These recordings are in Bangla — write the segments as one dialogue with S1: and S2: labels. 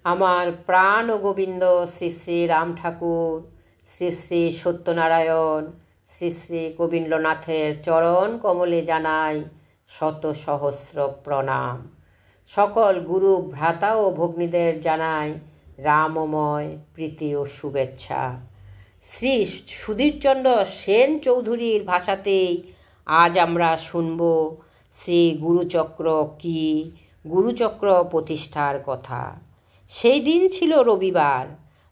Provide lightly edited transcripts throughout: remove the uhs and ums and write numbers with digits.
S1: আমার প্রাণ ও গোবিন্দ শ্রী শ্রী রাম ঠাকুর, শ্রী শ্রী সত্যনারায়ণ, শ্রী শ্রী গোবিন্দনাথের চরণ কমলে জানাই শত সহস্র প্রণাম। সকল গুরু ভ্রাতা ও ভগ্নীদের জানাই রামময় প্রীতি ও শুভেচ্ছা। শ্রী সুধীরচন্দ্র সেন চৌধুরীর ভাষাতেই আজ আমরা শুনব শ্রী গুরুচক্র কি, গুরুচক্র প্রতিষ্ঠার কথা। সেই দিন ছিল রবিবার,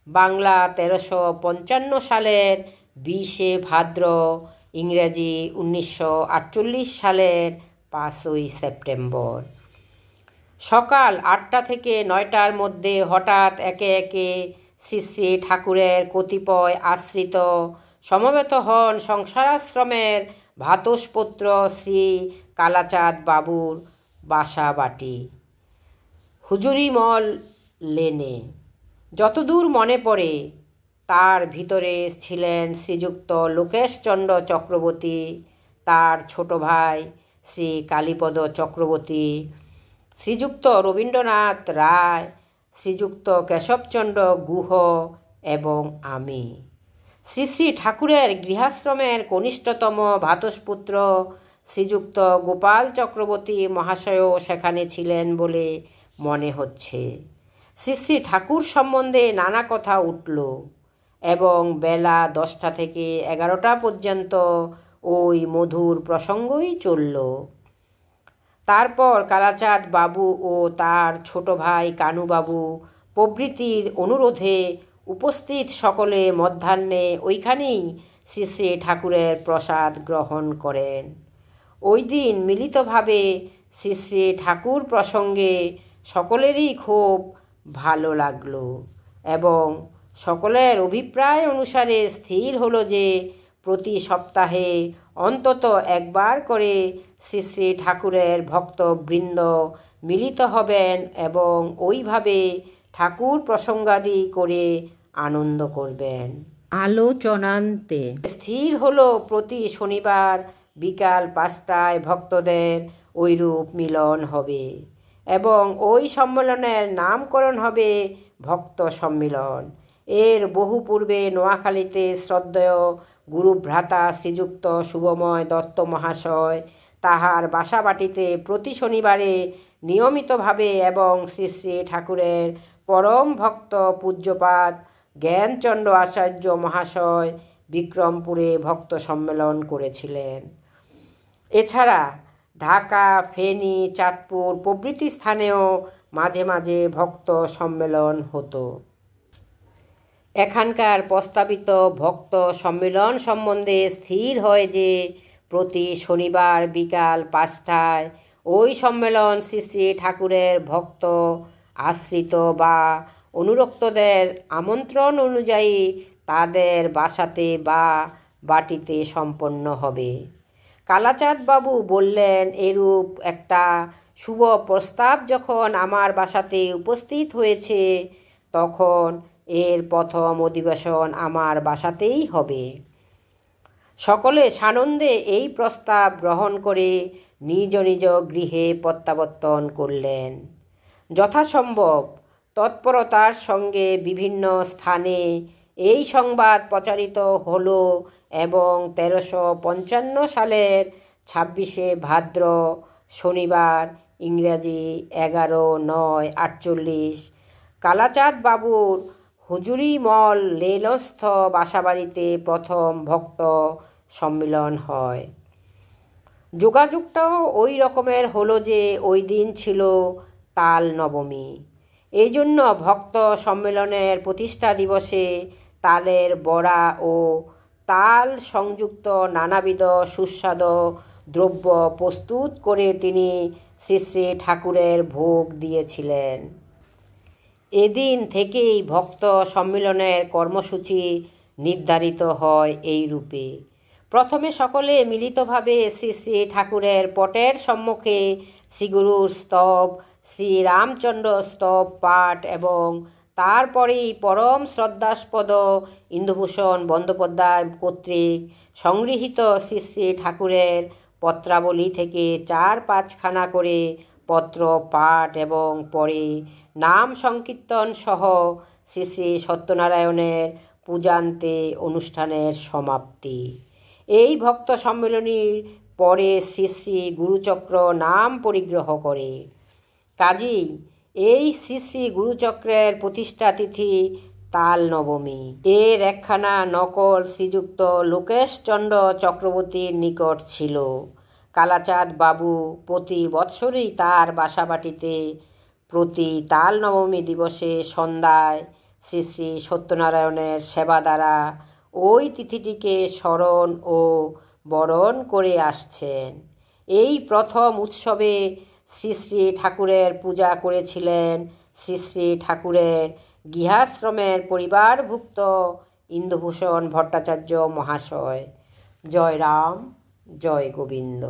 S1: বাংলা 1355 সালের 20 ভাদ্র, ইংরেজি 1948 সালের 5 সেপ্টেম্বর। সকাল 8টা থেকে 9টার মধ্যে হঠাৎ একে একে শ্রী শ্রী ঠাকুরের কতিপয় আশ্রিত সমবেত হন সংসারাশ্রমের ভাতস্পত্র শ্রী কালাচাঁদ বাবুর বাসাবাটি হুজুরিমল লেনে। যতদূর মনে পড়ে তার ভিতরে ছিলেন শ্রীযুক্ত লোকেশচন্দ্র চক্রবর্তী, তার ছোট ভাই শ্রী কালীপদ চক্রবর্তী, শ্রীযুক্ত রবীন্দ্রনাথ রায়, শ্রীযুক্ত কেশবচন্দ্র গুহ এবং আমি। শ্রী শ্রী ঠাকুরের গৃহাশ্রমের কনিষ্ঠতম ভ্রাতুষ্পুত্র শ্রীযুক্ত গোপাল চক্রবর্তী মহাশয়ও সেখানে ছিলেন বলে মনে হচ্ছে। শ্রী শ্রী ঠাকুর সম্বন্ধে নানা কথা উঠল এবং বেলা 10টা থেকে 11টা পর্যন্ত ওই মধুর প্রসঙ্গই চলল। তারপর কালাচাঁদ বাবু ও তার ছোট ভাই কানুবাবু প্রভৃতির অনুরোধে উপস্থিত সকলে মধ্যাহ্নে ওইখানেই শ্রী শ্রী ঠাকুরের প্রসাদ গ্রহণ করেন। ওই দিন মিলিতভাবে শ্রী শ্রী ঠাকুর প্রসঙ্গে সকলেরই খুব ভালো লাগলো এবং সকলের অভিপ্রায় অনুসারে স্থির হলো যে প্রতি সপ্তাহে অন্তত একবার করে শ্রী শ্রী ঠাকুরের ভক্তবৃন্দ মিলিত হবেন এবং ওইভাবে ঠাকুর প্রসঙ্গাদি করে আনন্দ করবেন। আলোচনান্তে স্থির হলো প্রতি শনিবার বিকাল 5টায় ভক্তদের ওইরূপ মিলন হবে এবং ওই সম্মেলনের নামকরণ হবে ভক্ত সম্মিলন। এর বহু পূর্বে নোয়াখালীতে শ্রদ্ধেয় গুরুভ্রাতা শ্রীযুক্ত শুভময় দত্ত মহাশয় তাহার বাসাবাটিতে প্রতি শনিবারে নিয়মিতভাবে এবং শ্রী শ্রী ঠাকুরের পরম ভক্ত পূজ্যপাদ জ্ঞানচন্দ্র আচার্য মহাশয় বিক্রমপুরে ভক্ত সম্মেলন করেছিলেন। এছাড়া ঢাকা, ফেনী, চাঁদপুর প্রভৃতি স্থানেও মাঝে মাঝে ভক্ত সম্মেলন হতো। এখানকার প্রস্তাবিত ভক্ত সম্মেলন সম্বন্ধে স্থির হয় যে প্রতি শনিবার বিকাল 5টায় ওই সম্মেলন শ্রী শ্রী ঠাকুরের ভক্ত আশ্রিত বা অনুরক্তদের আমন্ত্রণ অনুযায়ী তাদের বাসাতে বা বাটিতে সম্পন্ন হবে। কালাচাঁদ বাবু বললেন, এরূপ একটা শুভ প্রস্তাব যখন আমার বাসাতে উপস্থিত হয়েছে তখন এর প্রথম অধিবেশন আমার বাসাতেই হবে। সকলে সানন্দে এই প্রস্তাব গ্রহণ করে নিজ নিজ গৃহে প্রত্যাবর্তন করলেন। যথাসম্ভব তৎপরতার সঙ্গে বিভিন্ন স্থানে এই সংবাদ প্রচারিত হলো এবং 1355 সালের 26 ভাদ্র শনিবার, ইংরেজি 11/9/48 কালাচাঁদ বাবুর হুজুরিমল লেনস্থ বাসাবাড়িতে প্রথম ভক্ত সম্মিলন হয়। যোগাযোগটাও ওই রকমের হলো যে ওই দিন ছিল তাল নবমী। এই জন্য ভক্ত সম্মেলনের প্রতিষ্ঠা দিবসে তালের বড়া ও তাল সংযুক্ত নানাবিধ সুস্বাদু দ্রব্য প্রস্তুত করে তিনি শ্রী শ্রী ঠাকুরের ভোগ দিয়েছিলেন। এদিন থেকেই ভক্ত সম্মেলনের কর্মসূচি নির্ধারিত হয় এই রূপে। প্রথমে সকলে মিলিতভাবে শ্রী শ্রী ঠাকুরের পটের সম্মুখে শ্রীগুরুর স্তব, শ্রী রামচন্দ্র স্তব পাঠ এবং তারপরেই পরম শ্রদ্ধাস্পদ ইন্দুভূষণ বন্দ্যোপাধ্যায় কর্তৃক সংগৃহীত শ্রী শ্রী ঠাকুরের পত্রাবলী থেকে 4-5 খানা করে পত্র পাঠ এবং পরে নাম সংকীর্তন সহ শ্রী শ্রী সত্যনারায়ণের পূজান্তে অনুষ্ঠানের সমাপ্তি। এই ভক্ত সম্মেলনীর পরে শ্রী শ্রী গুরুচক্র নাম পরিগ্রহ করে। কাজেই এই শ্রী শ্রী গুরুচক্রের প্রতিষ্ঠা তিথি তাল নবমী। এর একখানা নকল শ্রীযুক্ত লোকেশচন্দ্র চক্রবর্তীর নিকট ছিল। কালাচাঁদ বাবু প্রতি বৎসরই তার বাসাবাটিতে প্রতি তাল নবমী দিবসে সন্ধ্যায় শ্রী শ্রী সত্যনারায়ণের সেবা দ্বারা ওই তিথিটিকে স্মরণ ও বরণ করে আসছেন। এই প্রথম উৎসবে শ্রী শ্রী ঠাকুরের পূজা করেছিলেন শ্রী শ্রী ঠাকুরের গৃহাশ্রমের পরিবারভুক্ত ইন্দুভূষণ ভট্টাচার্য মহাশয়। জয় রাম, জয় গোবিন্দ।